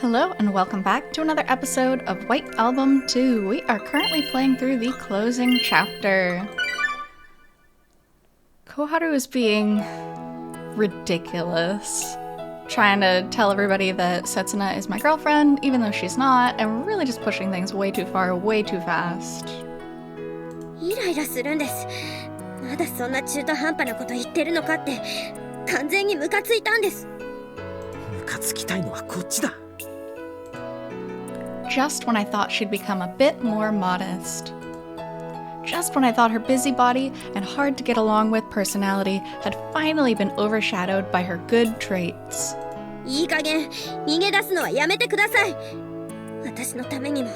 Hello and welcome back to another episode of White Album 2. We are currently playing through the closing chapter. Koharu is being ridiculous, trying to tell everybody that Setsuna is my girlfriend, even though she's not, and really just pushing things way too far, way too fast. イライラするんです。まだそんな中途半端なこと言ってるのかって完全にムカついたんです。ムカつきたいのはこっちだ。Just when I thought she'd become a bit more modest. Just when I thought her busybody and hard to get along with personality had finally been overshadowed by her good traits. いい加減逃げ出すのはやめてください。私のためにも。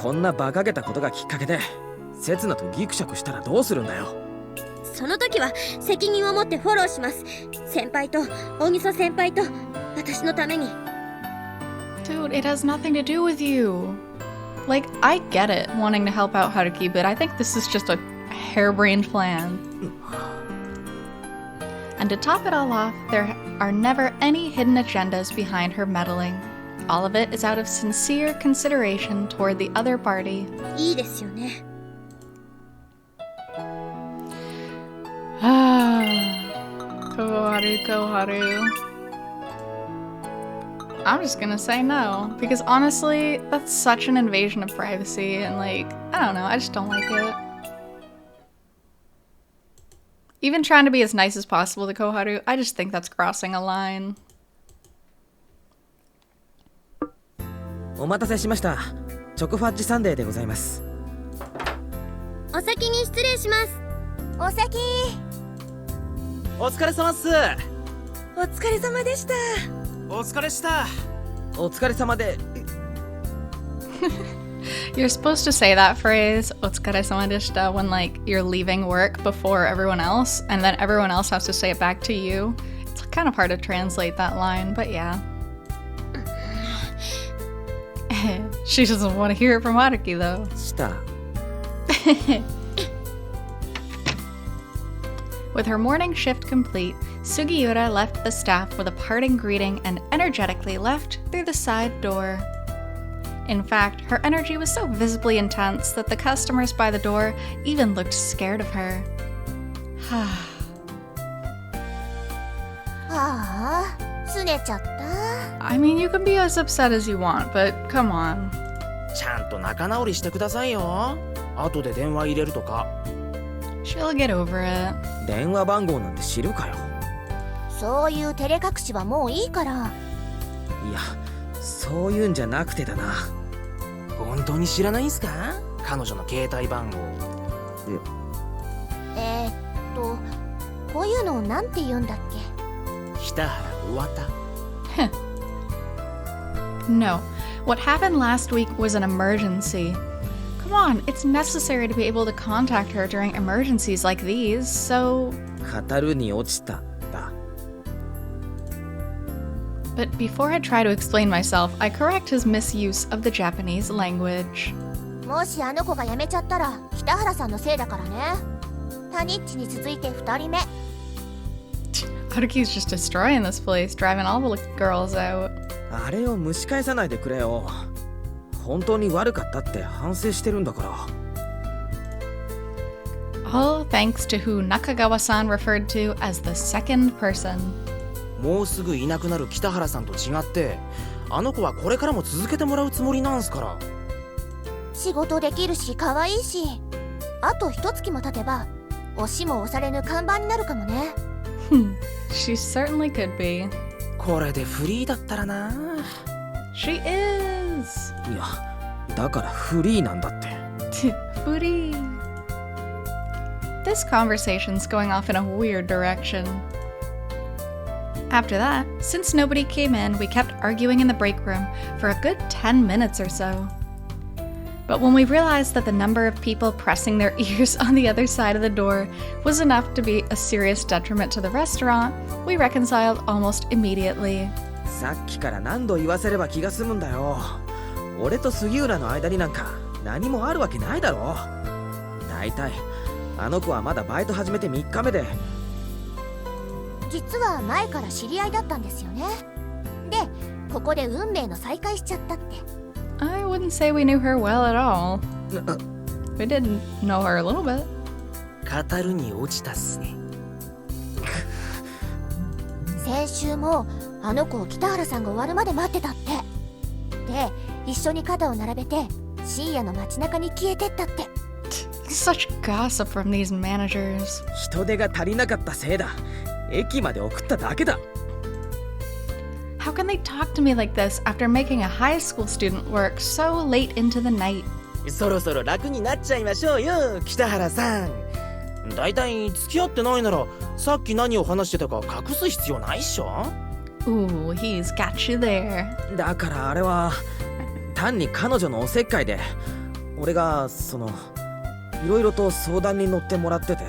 こんな馬鹿げたことがきっかけで刹那とギクシャクしたらどうするんだよ。その時は責任を持ってフォローします。先輩と大木曽先輩と私のために。Dude, it has nothing to do with you. Like, I get it, wanting to help out Haruki, but I think this is just a harebrained plan. And to top it all off, there are never any hidden agendas behind her meddling. All of it is out of sincere consideration toward the other party. いいですよね。Koharu. I'm just gonna say no, because honestly, that's such an invasion of privacy, and like, I don't know, I just don't like it. Even trying to be as nice as possible to Koharu, I just think that's crossing a line. お待たせしました。チョコファッジサンデーでございます。お先に失礼します。お先。お疲れ様っす。お疲れ様でした。お疲れした。お疲れ様で。You're supposed to say that phrase, お疲れ様でした, when like you're leaving work before everyone else, and then everyone else has to say it back to you. It's kind of hard to translate that line, but yeah. She doesn't want to hear it from Haruki though. した。With her morning shift complete, Sugiura left the staff with a parting greeting and energetically left through the side door. In fact, her energy was so visibly intense that the customers by the door even looked scared of her. I mean, you can be as upset as you want, but come on. ちゃんと仲直りしてくださいよ。後で電話入れるとか。She'll get over it. 電話番号なんて知るかよ。そういう照れ隠しはもういいから。いや、そういうんじゃなくてだな。本当に知らないんすか？彼女の携帯番号。こういうのをなんて言うんだっけ？北原終わった。No, what happened last week was an emergency. Come on, it's necessary to be able to contact her during emergencies like these, so... 語るに落ちた。But before I try to explain myself, I correct his misuse of the Japanese language. もしあの子が辞めちゃったら北原さんのせいだからね。タニッチに続いて2人目。Haruki's just destroying this place, driving all the girls out. あれを蒸し返さないでくれよ。本当に悪かったって反省してるんだから。All thanks to who Nakagawa-san referred to as the second person. もうすぐいなくなる北原さんと違って、あの子はこれからも続けてもらうつもりなんすから。仕事できるし可愛いし、あと一月も経てば押しも押されぬ看板になるかもね。She certainly could be. これでフリーだったらな。She is. いや、だからフリーなんだって。Free. This conversation's going off in a weird direction. After that, since nobody came in, we kept arguing in the break room for a good 10 minutes or so. But when we realized that the number of people pressing their ears on the other side of the door was enough to be a serious detriment to the restaurant, we reconciled almost immediately. さっきから何度言わせれば気が済むんだよ。俺と杉浦の間になんか何もあるわけないだろ。だいたいあの子はまだバイト始めて3日目で。実は前から知り合いだったんですよね。でここで運命の再会しちゃったって。 I wouldn't say we knew her well at all. We did know her a little bit. 語るに落ちたっすね。先週もあの子を北原さんが終わるまで待ってたって。で、一緒に肩を並べて深夜の街中に消えてったって。 Such gossip from these managers. 人手が足りなかったせいだ。駅まで送っただけだ。 How can they talk to me like this after making a high school student work so late into the night? そろそろ楽になっちゃいましょうよ、北原さん。だいたい付き合ってないならさっき何を話してたか隠す必要ないっしょ。 Ooh, he's got you there. だからあれは単に彼女のおせっかいで、俺がいろいろと相談に乗ってもらってて。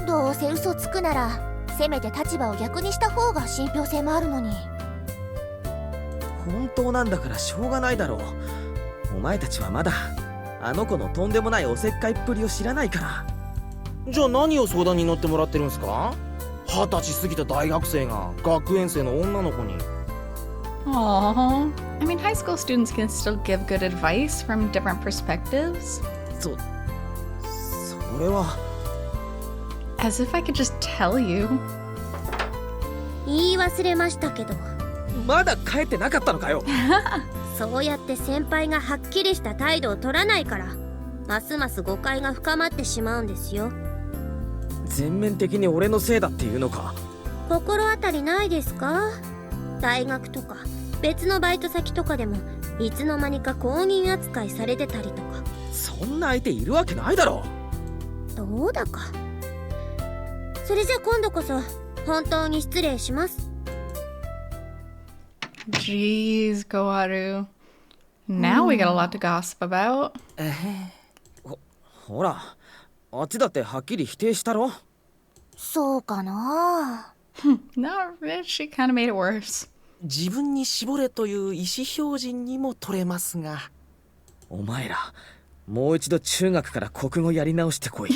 どうせ嘘つくならせめて立場を逆にした方が信憑性もあるのに。本当なんだからしょうがないだろう。お前たちはまだあの子のとんでもないおせっかいっぷりを知らないから。じゃあ何を相談に乗ってもらってるんすか？20歳過ぎた大学生が学園生の女の子に。Aww. I mean, high school students can still give good advice from different perspectives. それは。As if I could just tell you. 言い忘れましたけど、まだ帰ってなかったのかよ。そうやって先輩がはっきりした態度を取らないからますます誤解が深まってしまうんですよ。全面的に俺のせいだっていうのか。心当たりないですか？大学とか別のバイト先とかでもいつの間にか公認扱いされてたりとか。そんな相手いるわけないだろ。どうだか。それじゃ今度こそ本当に失礼します。 Jeez, Koharu. Now we got a lot to gossip about. ほら、あっちだってはっきり否定したろ。そうかな。No, she kind of made it worse. 自分に絞れという意思表示にも取れますが。お前らもう一度中学から国語やり直してこい。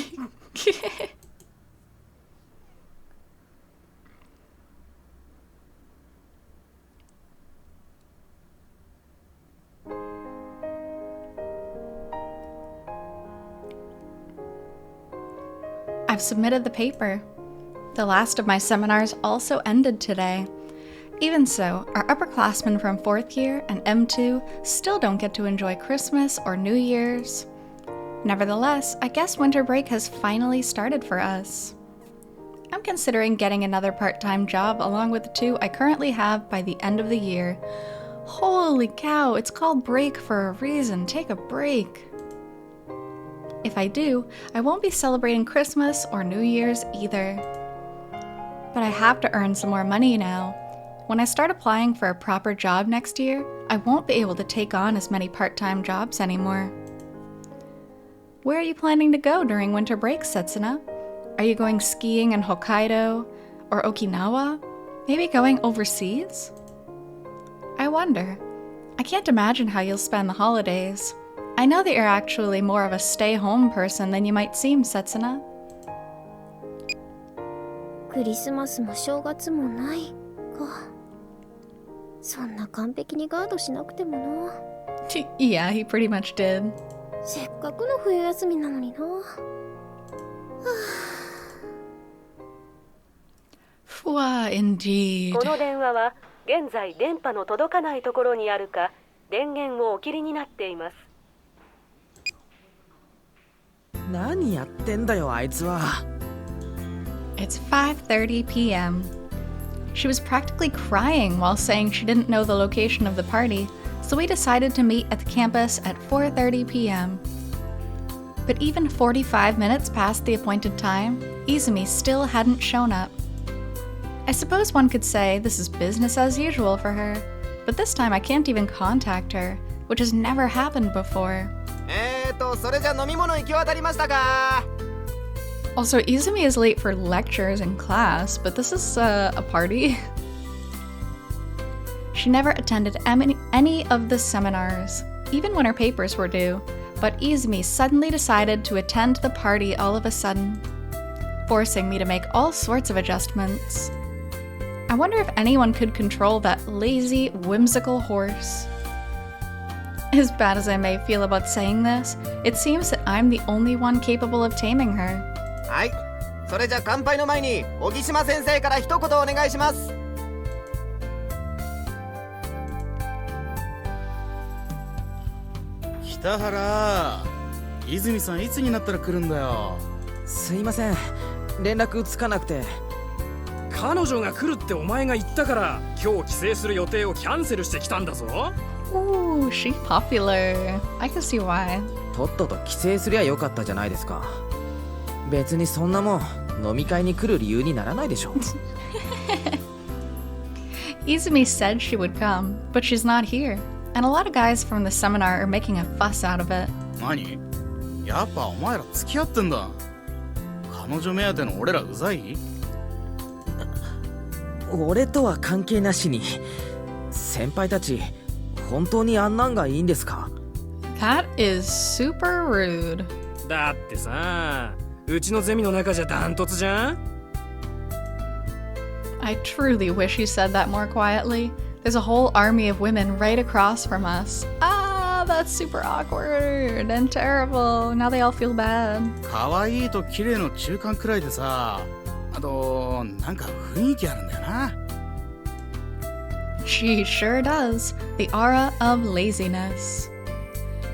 I've submitted the paper. The last of my seminars also ended today. Even so, our upperclassmen from 4th year and M2 still don't get to enjoy Christmas or New Year's. Nevertheless, I guess winter break has finally started for us. I'm considering getting another part-time job along with the 2 I currently have by the end of the year. Holy cow, it's called break for a reason. Take a break. If I do, I won't be celebrating Christmas or New Year's either. But I have to earn some more money now. When I start applying for a proper job next year, I won't be able to take on as many part-time jobs anymore. Where are you planning to go during winter break, Setsuna? Are you going skiing in Hokkaido or Okinawa? Maybe going overseas? I wonder. I can't imagine how you'll spend the holidays. I know that you're actually more of a stay-home person than you might seem, Setsuna. クリスマスも正月もないか。そんな完璧にガードしなくてもな。Yeah, he pretty much did. せっかくの冬休みなのにな。Fwa, indeed. この電話は現在電波の届かないところにあるか電源をお切りになっています。何やってんだよあいつは。It's 5:30 p.m. She was practically crying while saying she didn't know the location of the party, so we decided to meet at the campus at 4:30 p.m. But even 45 minutes past the appointed time, Izumi still hadn't shown up. I suppose one could say this is business as usual for her, but this time I can't even contact her, which has never happened before. それじゃ飲み物行き渡りましたか? Also, Izumi is late for lectures and class, but this is a party. She never attended any of the seminars, even when her papers were due, but Izumi suddenly decided to attend the party all of a sudden, forcing me to make all sorts of adjustments. I wonder if anyone could control that lazy, whimsical horse. As bad as I may feel about saying this, it seems that I'm the only one capable of taming her. はい、それじゃ乾杯の前に小木島先生から一言お願いします。北原、泉さんいつになったら来るんだよ。すいません、連絡つかなくて。彼女が来るってお前が言ったから今日帰省する予定をキャンセルしてきたんだぞ。 Ooh, she's popular. I can see why. とっとと帰省すりゃよかったじゃないですか。別にそんなもん飲み会に来る理由にならないでしょ。Izumi said she would come, but she's not here. And a lot of guys from the seminar are making a fuss out of it. 何？やっぱお前ら付き合ってんだ。彼女目当ての俺らうざい？俺とは関係なしに、先輩たち本当にあんなんがいいんですか？ That is super rude. だってさ、うちのゼミの中じゃダントツじゃん。 I truly wish you said that more quietly. There's a whole army of women right across from us. Ah, that's super awkward and terrible. Now they all feel bad. 可愛いと綺麗の中間くらいでさ、あとなんか雰囲気あるんだよな。She sure does. The aura of laziness.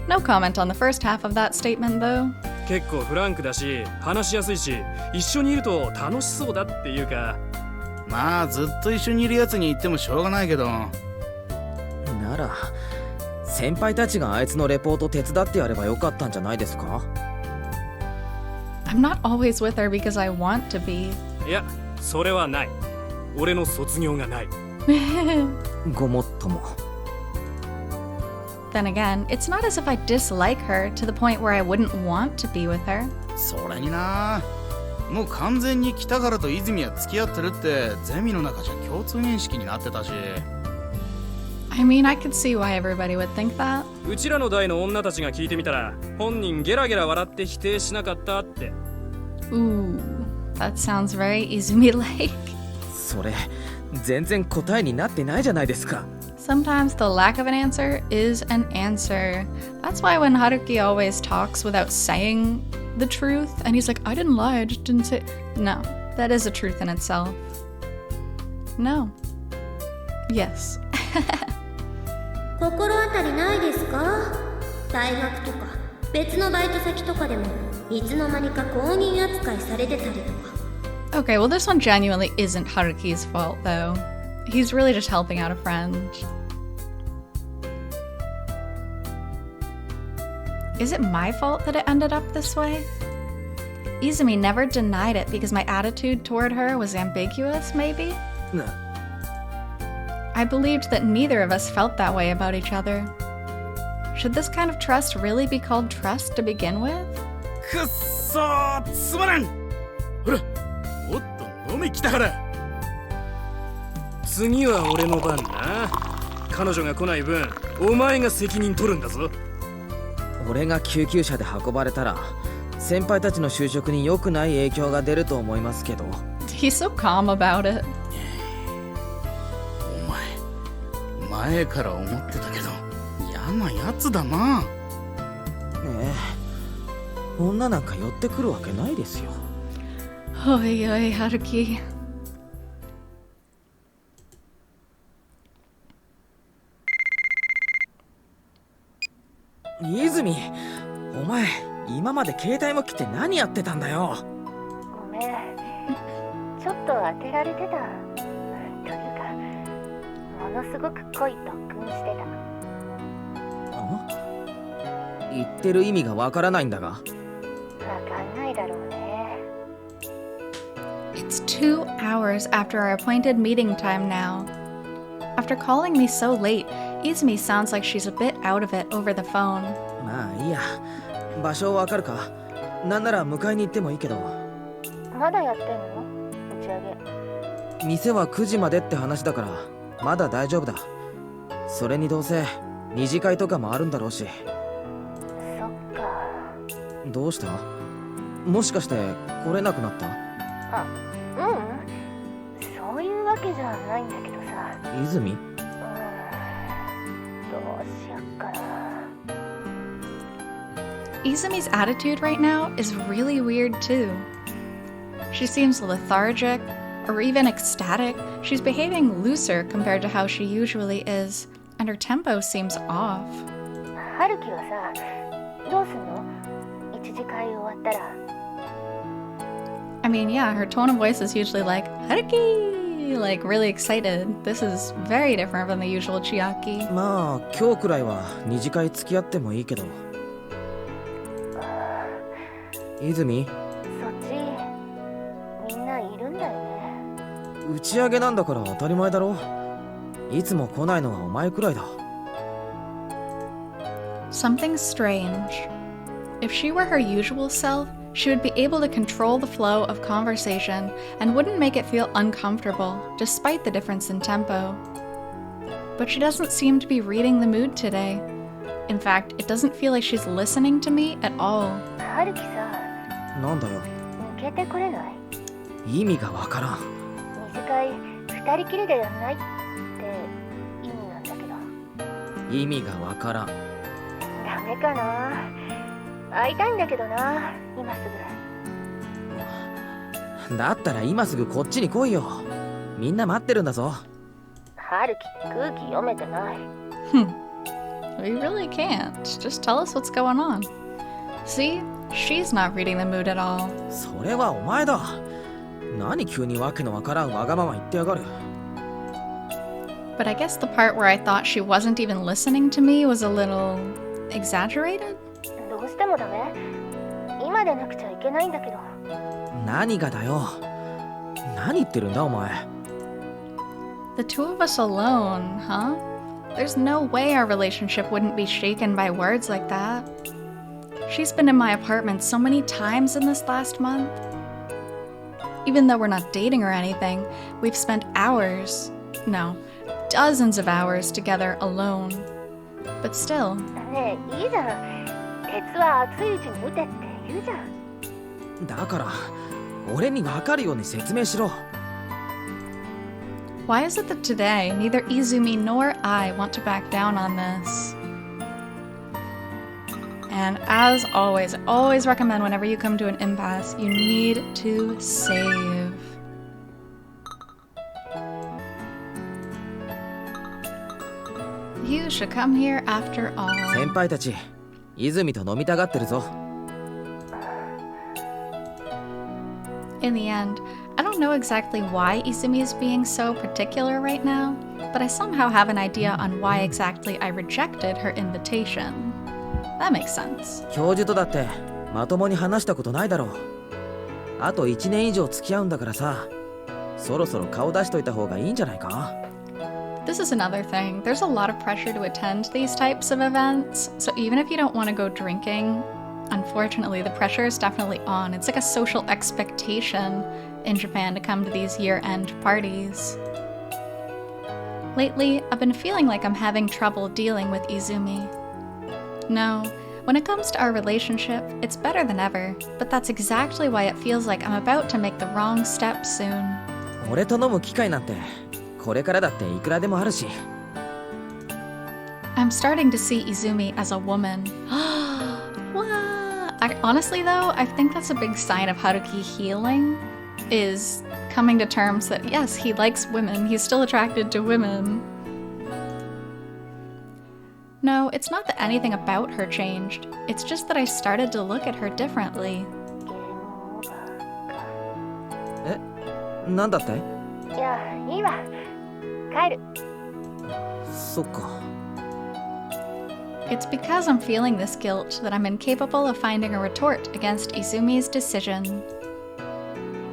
No comment on the first half of that statement, though. 結構フランクだし、話しやすいし、一緒にいると楽しそうだっていうか。まあずっと一緒にいるやつに言ってもしょうがないけど。なら先輩たちがあいつのレポート手伝ってやればよかったんじゃないですか？ I'm not always with her because I want to be. いや、それはない。俺の卒業がない。ごもっとも。Then again, it's not as if I dislike her to the point where I wouldn't want to be with her. それにな、もう完全に北原と泉は付き合ってるってゼミの中じゃ共通認識になってたし。I mean, I could see why everybody would think that. うちらの代の女たちが聞いてみたら、本人ゲラゲラ笑って否定しなかったって。Ooh, that sounds very Izumi-like. それ全然答えになってないじゃないですか。Sometimes the lack of an answer is an answer. That's why when Haruki always talks without saying the truth, and he's like, I didn't lie, I just didn't say... No, that is a truth in itself. No. Yes. 心当たりないですか？大学とか別のバイト先とかでもいつの間にか公認扱いされてたりとか。 Okay, well this one genuinely isn't Haruki's fault though. He's really just helping out a friend. Is it my fault that it ended up this way? Izumi never denied it because my attitude toward her was ambiguous, maybe? I believed that neither of us felt that way about each other. Should this kind of trust really be called trust to begin with? くっそー、つまらん。ほら、もっと飲め北原。次は俺の番な。彼女が来ない分、お前が責任取るんだぞ。俺が救急車で運ばれたら先輩たちの就職に良くない影響が出ると思いますけど。 He's so calm about it. お前、前から思ってたけど嫌なやつだな。ええ、女なんか寄ってくるわけないですよ。Oi, oi, Haruki. Izumi、お前今まで携帯も切って何やってたんだよ。ごめん、ちょっと当てられてた。というか、ものすごく濃い特訓してた。言ってる意味がわからないんだが。わかんないだろうね。It's 2 hours after our appointed meeting time now. After calling me so late, Izumi sounds like she's a bit out of it over the phone. まあいいや、場所わかるか？なんなら迎えに行ってもいいけど。まだやってんの？打ち上げ。店は9時までって話だからまだ大丈夫だ。それにどうせ二次会とかもあるんだろうし。そっか。どうした？もしかして来れなくなった？あ、ううん。そういうわけじゃないんだけどさ。泉？どうしよっかな。Izumi's attitude right now is really weird too. She seems lethargic, or even ecstatic. She's behaving looser compared to how she usually is, and her tempo seems off. はるきはさ、どうすんの？一次会終わったら。I mean, yeah, her tone of voice is usually like, Haruki! Like, really excited. This is very different from the usual Chiaki. まあ今日くらいは二次会付き合ってもいいけど。泉？そっち、みんないるんだよね。打ち上げなんだから当たり前だろ。いつも来ないのはお前くらいだ。Something strange. If she were her usual self, she would be able to control the flow of conversation and wouldn't make it feel uncomfortable, despite the difference in tempo. But she doesn't seem to be reading the mood today. In fact, it doesn't feel like she's listening to me at all. はるきさ、なんだよ。抜けてくれない？意味がわからん。二次会二人きりでやんないって意味なんだけど。意味がわからん。ダメかな。会いたいんだけどな、今すぐ。だったら今すぐこっちに来いよ。みんな待ってるんだぞ。はるき空気読めてない。We really can't. Just tell us what's going on. See? She's not reading the mood at all. それはお前だ。何急にわけのわからんわがまま言ってやがる。But I guess the part where I thought she wasn't even listening to me was a little exaggerated? どうしてもダメ？今でなくちゃいけないんだけど。何がだよ。何言ってるんだお前。The two of us alone, huh? There's no way our relationship wouldn't be shaken by words like that. She's been in my apartment so many times in this last month. Even though we're not dating or anything, we've spent hours, no, dozens of hours together alone. But still. ねえ、いいじゃん。鉄は熱いうちに打てって言うじゃん。だから俺にわかるように説明しろ。Why is it that today neither Izumi nor I want to back down on this? And as always, I always recommend whenever you come to an impasse, you need to save. You should come here after all. 先輩たち、泉と飲みたがってるぞ。In the end, I don't know exactly why Izumi is being so particular right now, but I somehow have an idea on why exactly I rejected her invitation. That makes sense. 教授とだってまともに話したことないだろう。あと1年以上付き合うんだからさ、そろそろ顔出しといた方がいいんじゃないか？ This is another thing. There's a lot of pressure to attend these types of events, so even if you don't want to go drinking, unfortunately, the pressure is definitely on. It's like a social expectation in Japan to come to these year-end parties. Lately, I've been feeling like I'm having trouble dealing with Izumi. No, when it comes to our relationship, it's better than ever, but that's exactly why it feels like I'm about to make the wrong step soon. 俺と飲む機会なんてこれからだっていくらでもあるし。I'm starting to see Izumi as a woman. What? Honestly though, I think that's a big sign of Haruki healing, is coming to terms that yes, he likes women, he's still attracted to women. No, it's not that anything about her changed. It's just that I started to look at her differently. ゲームオーバーか。え、なんだって？いや、いいわ。帰る。そっか。It's because I'm feeling this guilt that I'm incapable of finding a retort against Izumi's decision.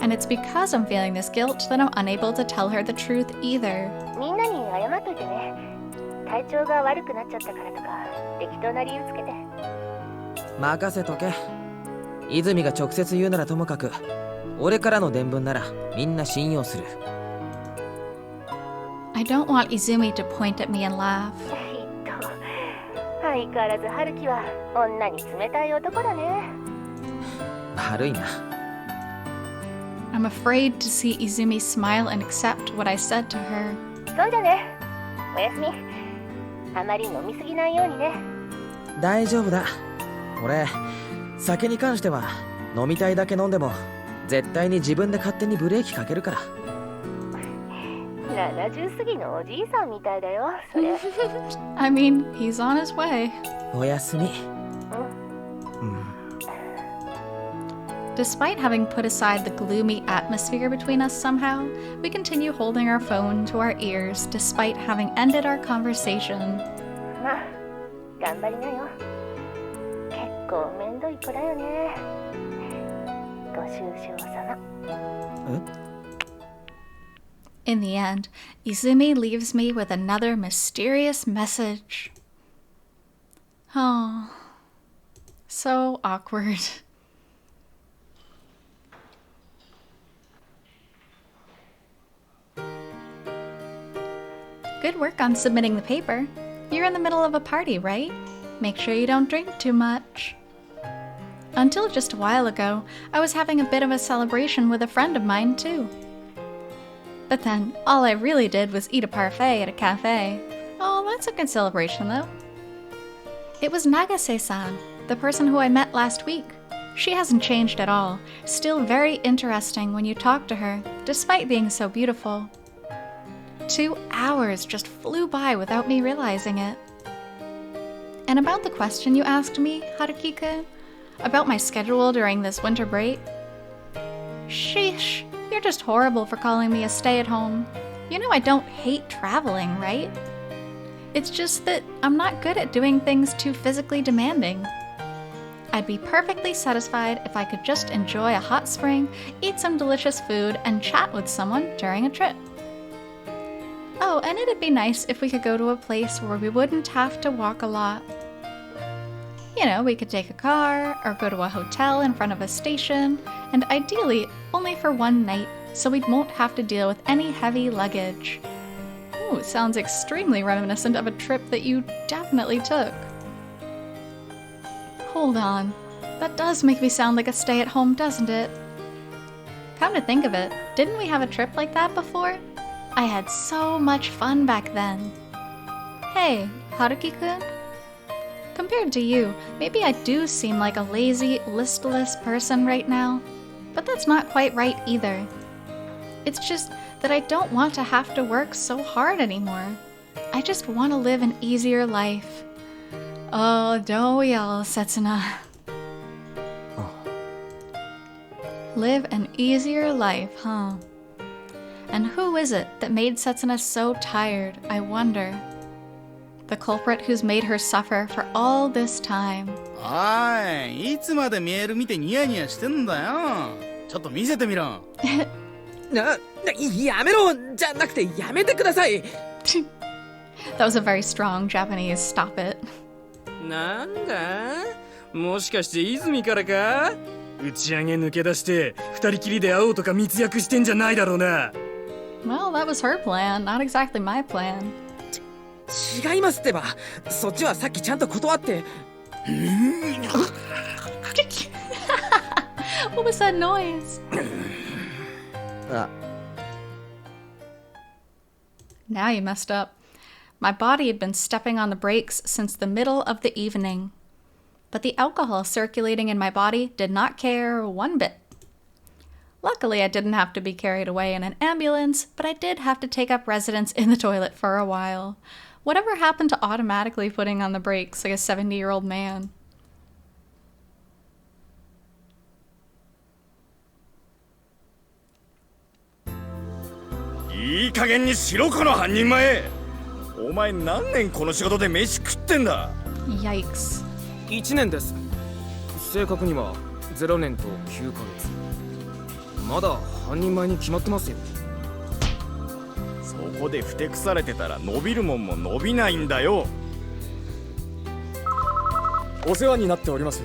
And it's because I'm feeling this guilt that I'm unable to tell her the truth either. みんなに謝っといてね。体調が悪くなっちゃったからとか、適当な理由つけて。任せとけ。泉が直接言うならともかく、俺からの伝聞ならみんな信用する。I don't want Izumi to point at me and laugh. 相変わらず春樹は女に冷たい男だね。悪いな。I'm afraid to see Izumi smile and accept what I said to her. そうだね。おやすみ。あまり飲みすぎないようにね。大丈夫だ。俺酒に関しては飲みたいだけ飲んでも絶対に自分で勝手にブレーキかけるから。70過ぎのおじいさんみたいだよ、それ。I mean, he's on his way. おやすみ。Despite having put aside the gloomy atmosphere between us somehow, we continue holding our phone to our ears despite having ended our conversation. まあ、頑張りなよ。結構めんどい子だよね。ご愁傷様。In the end, Izumi leaves me with another mysterious message. Oh, so awkward. Good work on submitting the paper. You're in the middle of a party, right? Make sure you don't drink too much. Until just a while ago, I was having a bit of a celebration with a friend of mine, too. But then, all I really did was eat a parfait at a cafe. Oh, that's a good celebration, though. It was Nagase-san, the person who I met last week. She hasn't changed at all, still very interesting when you talk to her, despite being so beautiful. 2 hours just flew by without me realizing it. And about the question you asked me, Haruki-kun, about my schedule during this winter break? Sheesh, you're just horrible for calling me a stay-at-home. You know I don't hate traveling, right? It's just that I'm not good at doing things too physically demanding. I'd be perfectly satisfied if I could just enjoy a hot spring, eat some delicious food, and chat with someone during a trip. Oh, and it'd be nice if we could go to a place where we wouldn't have to walk a lot. You know, we could take a car, or go to a hotel in front of a station, and ideally, only for one night, so we won't have to deal with any heavy luggage. Ooh, it sounds extremely reminiscent of a trip that you definitely took. Hold on, that does make me sound like a stay-at-home, doesn't it? Come to think of it, didn't we have a trip like that before? I had so much fun back then. Hey, Haruki-kun? Compared to you, maybe I do seem like a lazy, listless person right now, but that's not quite right either. It's just that I don't want to have to work so hard anymore. I just want to live an easier life. Oh, don't we all, Setsuna? Live an easier life, huh? And who is it that made Setsuna so tired, I wonder? The culprit who's made her suffer for all this time. おい、いつまでメール見てニヤニヤしてんだよ。ちょっと見せてみろ。やめろじゃなくてやめてください。That was a very strong Japanese stop it. なんだもしかして泉からか打ち上げ抜け出して二人きりで会おうとか密約してんじゃないだろうな。Well, that was her plan, not exactly my plan. 違いますってば。そっちはさっきちゃんと断って。What was that noise? Now you messed up. My body had been stepping on the brakes since the middle of the evening. But the alcohol circulating in my body did not care one bit. Luckily, I didn't have to be carried away in an ambulance, but I did have to take up residence in the toilet for a while. Whatever happened to automatically putting on the brakes like a 70-year-old man? いい加減にしろこの半人前。お前何年この仕事で飯食ってんだ。 Yikes. 1年です。正確には0年と9ヶ月。まだ半人前に決まってますよ。そこでふてくされてたら伸びるもんも伸びないんだよ。お世話になっております。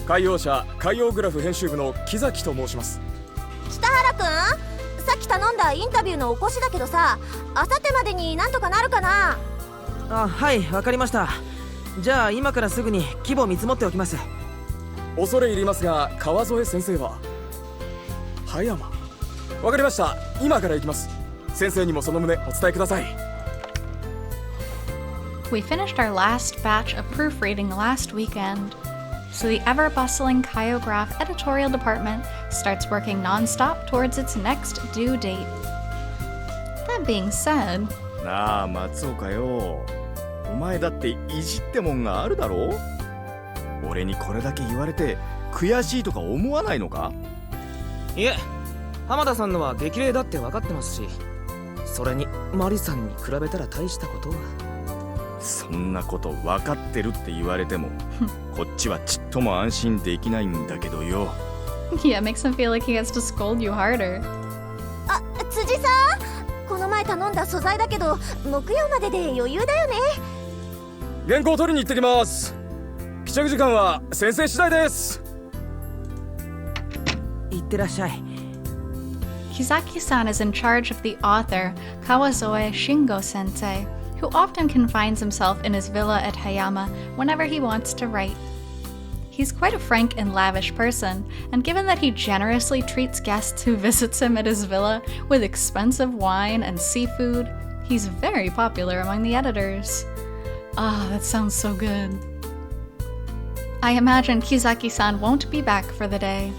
海洋社海洋グラフ編集部の木崎と申します。北原くん、さっき頼んだインタビューのお越しだけどさ、あさってまでになんとかなるかな。あ、はい、わかりました。じゃあ今からすぐに規模見積もっておきます。恐れ入りますが川添先生は葉山わかりました。今から行きます。先生にもその旨お伝えください。 We finished our last batch of proofreading last weekend, so the ever-bustling Kyograph editorial department starts working non-stop towards its next due date. That being said, なあ松岡よ、お前だって意地ってもんがあるだろ。俺にこれだけ言われて悔しいとか思わないのか。いえ、浜田さんのは激励だって分かってますし、それにマリさんに比べたら大したことは。そんなこと分かってるって言われてもこっちはちっとも安心できないんだけどよ。 yeah, makes him feel like he has to scold you harder. あ、辻さん、この前頼んだ素材だけど木曜までで余裕だよね。原稿取りに行ってきます。帰着時間は先生次第です。いってらっしゃい。 Kizaki-san is in charge of the author, Kawazoe Shingo Sensei, who often confines himself in his villa at Hayama whenever he wants to write. He's quite a frank and lavish person, and given that he generously treats guests who visits him at his villa with expensive wine and seafood, he's very popular among the editors. Ah, that sounds so good. I imagine Kizaki-san won't be back for the day.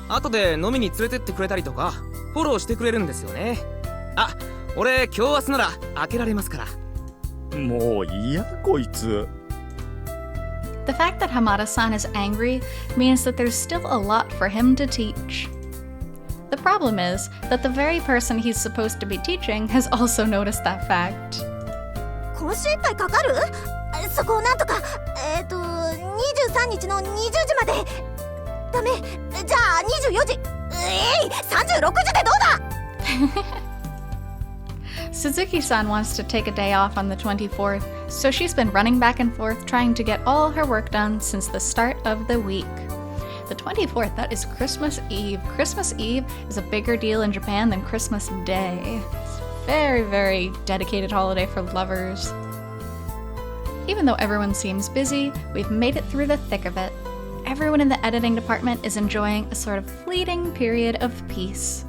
後で飲みに連れてってくれたりとかフォローしてくれるんですよね。あ、俺今日明日なら開けられますから。もういいやこいつ。 The fact that Hamada-san is angry means that there's still a lot for him to teach. The problem is that the very person he's supposed to be teaching has also noticed that fact. 今週いっぱいかかる？そこをなんとか23日の20時まで。ダメ、じゃあ24時、36時でどうだ？ Suzuki-san wants to take a day off on the 24th, so she's been running back and forth trying to get all her work done since the start of the week. The 24th, that is Christmas Eve. Christmas Eve is a bigger deal in Japan than Christmas Day. It's a very, very dedicated holiday for lovers. Even though everyone seems busy, we've made it through the thick of it. Everyone in the editing department is enjoying a sort of fleeting period of peace.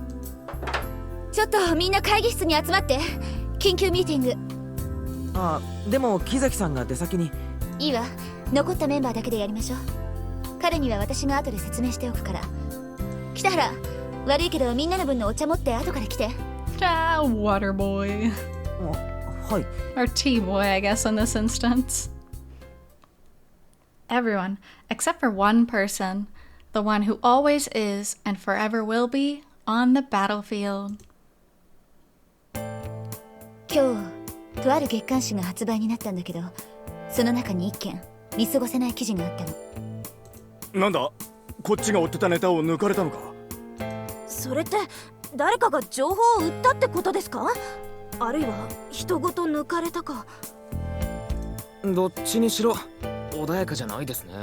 ちょっとみんな会議室に集まって。緊急ミーティング。あ、でも木崎さんが出先に。いいわ、残ったメンバーだけでやりましょう。彼には私が後で説明しておくから。北原、悪いけどみんなの分のお茶持って後から来て。Ah, water boy. はい。 Or tea boy, I guess, in this instance. Everyone, except for one person, the one who always is and forever will be on the battlefield. 今日、とある月刊誌が発売になったんだけど、その中に一件見過ごせない記事があったの。なんだ、こっちが追ってたネタを抜かれたのか。それって誰かが情報を売ったってことですか？あるいは人ごと抜かれたか。どっちにしろ穏やかじゃないですね。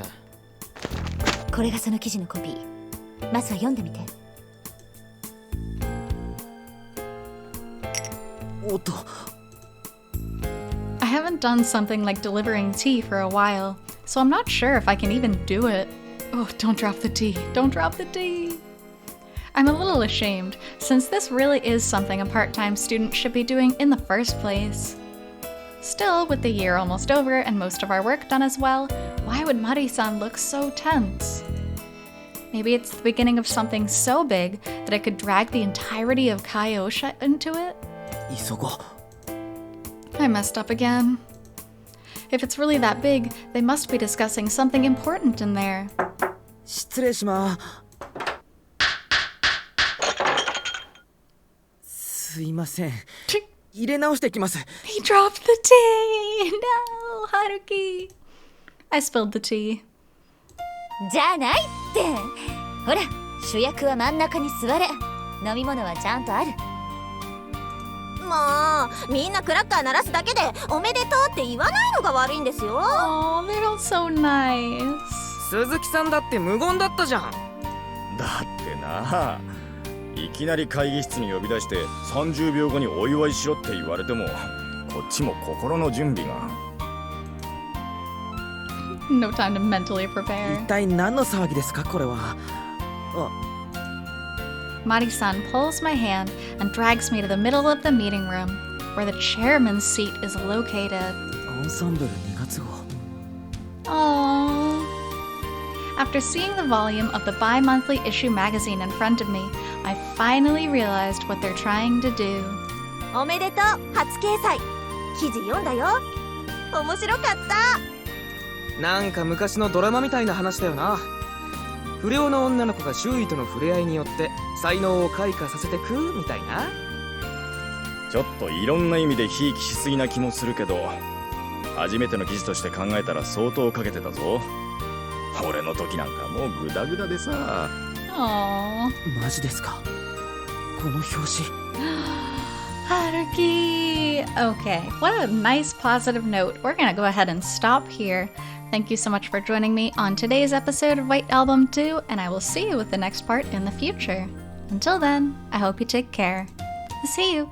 これがその記事のコピー。まずは読んでみて。おっと。I haven't done something like delivering tea for a while, so I'm not sure if I can even do it. Oh, don't drop the tea. Don't drop the tea. I'm a little ashamed, since this really is something a part-time student should be doing in the first place. Still, with the year almost over and most of our work done as well, why would Mari-san look so tense? Maybe it's the beginning of something so big that it could drag the entirety of Kaiosha into it? 急ごう。 I messed up again. If it's really that big, they must be discussing something important in there. 失礼します。すいません。入れ直してきます。 He dropped the tea! No, Haruki! I spilled the tea. じゃないって。ほら、主役は真ん中に座れ。飲み物はちゃんとある。もう、みんなクラッカー鳴らすだけでおめでとうって言わないのが悪いんですよ。Oh, they're all so nice. 鈴木さんだって無言だったじゃん。だってな、いきなり会議室に呼び出して30秒後にお祝いしろって言われてもこっちも心の準備が。 No time to mentally prepare. 一体何の騒ぎですかこれは。Mari-san pulls my hand and drags me to the middle of the meeting room, where the chairman's seat is located. アンサンブル2月号 Aww. After seeing the volume of the bi-monthly issue magazine in front of me, I finally realized what they're trying to do. おめでとう初掲載記事読んだよ面白かったなんか昔のドラマみたいな話だよな。不良の女の子が周囲との触れ合いによって才能を開花させてくみたいな。ちょっといろんな意味でひいきしすぎな気もするけど、初めての記事として考えたら相当かけてたぞ。俺の時なんかもうグダグダでさ。 Aww. マジですかこの表紙 Haruki! Okay, what a nice positive note. We're gonna go ahead and stop here. Thank you so much for joining me on today's episode of White Album 2, and I will see you with the next part in the future. Until then, I hope you take care. See you!